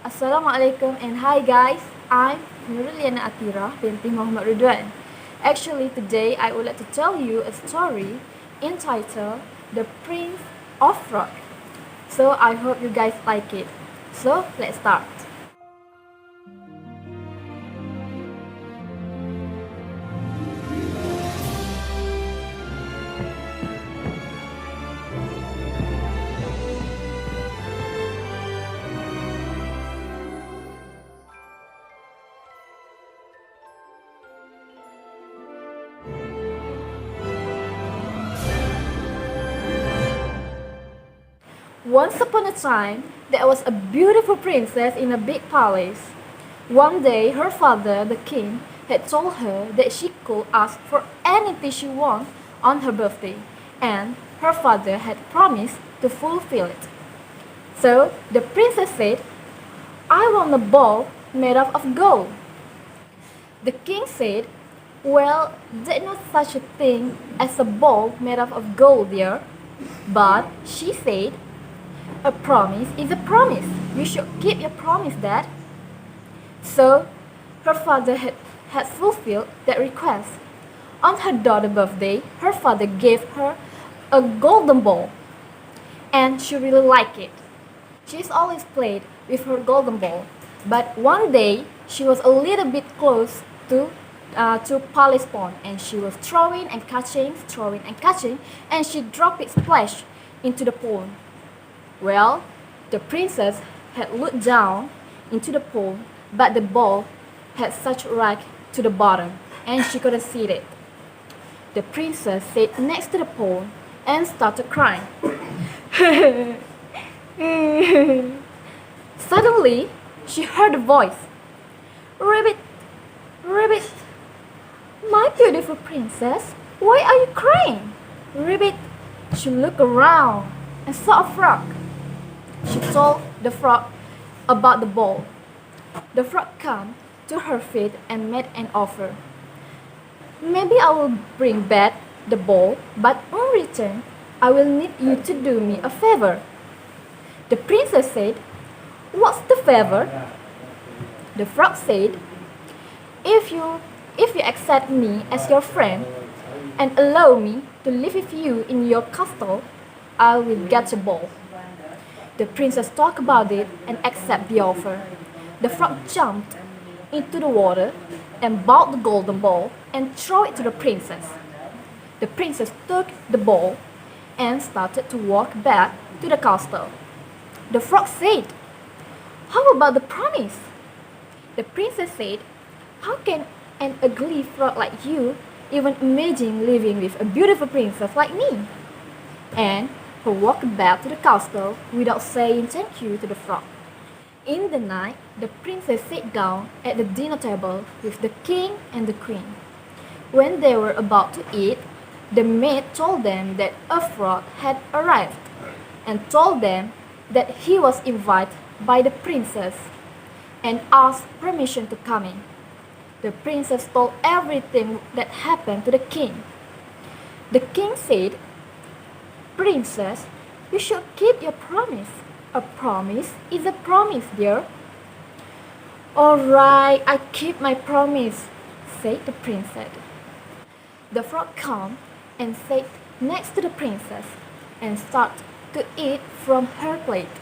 Assalamualaikum and hi guys, I'm Nurliana Atira binti Muhammad Ridwan. Actually today I would like to tell you a story entitled The Prince of Frog. So I hope you guys like it. So let's start. Once upon a time, there was a beautiful princess in a big palace. One day, her father, the king, had told her that she could ask for anything she wanted on her birthday, and her father had promised to fulfill it. So the princess said, I want a ball made of gold. The king said, well, there's no such a thing as a ball made of gold, dear. But she said, a promise is a promise. You should keep your promise, Dad. So, her father had fulfilled that request. On her daughter's birthday, her father gave her a golden ball, and she really liked it. She's always played with her golden ball, but one day she was a little bit close to Palace Pond, and she was throwing and catching, and she dropped it splash into the pond. Well, the princess had looked down into the pool, but the ball had such rack to the bottom, and she couldn't see it. The princess sat next to the pool and started crying. Suddenly, she heard a voice. Ribbit, Ribbit, my beautiful princess, why are you crying? Ribbit, she looked around and saw a frog. She told the frog about the ball. The frog came to her feet and made an offer. Maybe I will bring back the ball, but in return, I will need you to do me a favor. The princess said, what's the favor? The frog said, if you accept me as your friend and allow me to live with you in your castle, I will get the ball. The princess talked about it and accepted the offer. The frog jumped into the water and bought the golden ball and threw it to the princess. The princess took the ball and started to walk back to the castle. The frog said, how about the promise? The princess said, how can an ugly frog like you even imagine living with a beautiful princess like me? And he walked back to the castle without saying thank you to the frog. In the night, the princess sat down at the dinner table with the king and the queen. When they were about to eat, the maid told them that a frog had arrived and told them that he was invited by the princess and asked permission to come in. The princess told everything that happened to the king. The king said, Princess, you should keep your promise. A promise is a promise, dear. All right, I keep my promise, said the princess. The frog came and sat next to the princess and started to eat from her plate.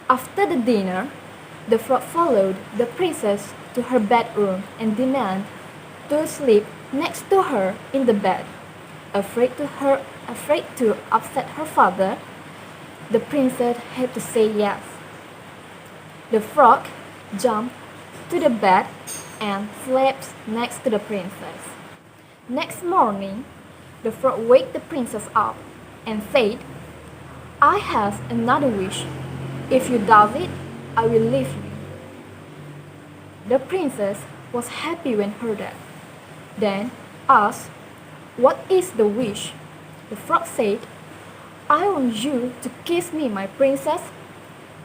After the dinner, the frog followed the princess to her bedroom and demanded to sleep next to her in the bed. Afraid to upset her father, the princess had to say yes. The frog jumped to the bed and slept next to the princess. Next morning, the frog waked the princess up and said, I have another wish. If you do it, I will leave you. The princess was happy when heard that. Then asked, what is the wish? The frog said, I want you to kiss me, my princess.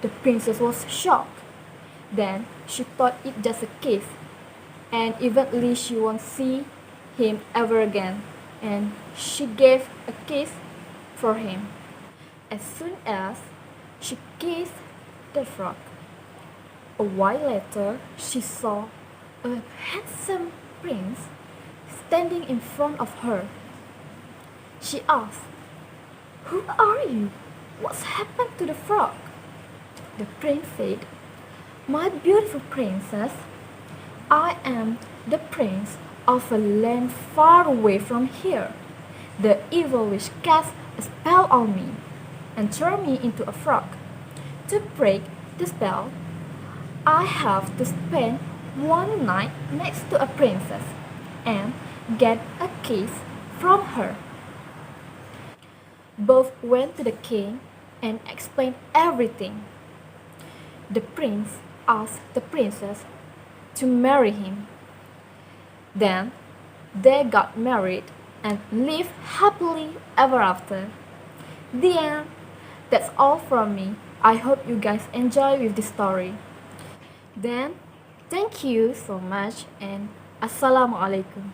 The princess was shocked. Then she thought it just a kiss, and eventually she won't see him ever again, and she gave a kiss for him. As soon as she kissed the frog, a A while later, she saw a handsome prince standing in front of her. She asked, "Who are you? What's happened to the frog?" The prince said, "My beautiful princess, I am the prince of a land far away from here. The evil witch cast a spell on me and turned me into a frog. To break the spell, I have to spend one night next to a princess and get a kiss from her." Both went to the king and explained everything. The prince asked the princess to marry him. Then they got married and lived happily ever after. The end. That's all from me. I hope you guys enjoy with this story. Then, thank you so much and Assalamualaikum.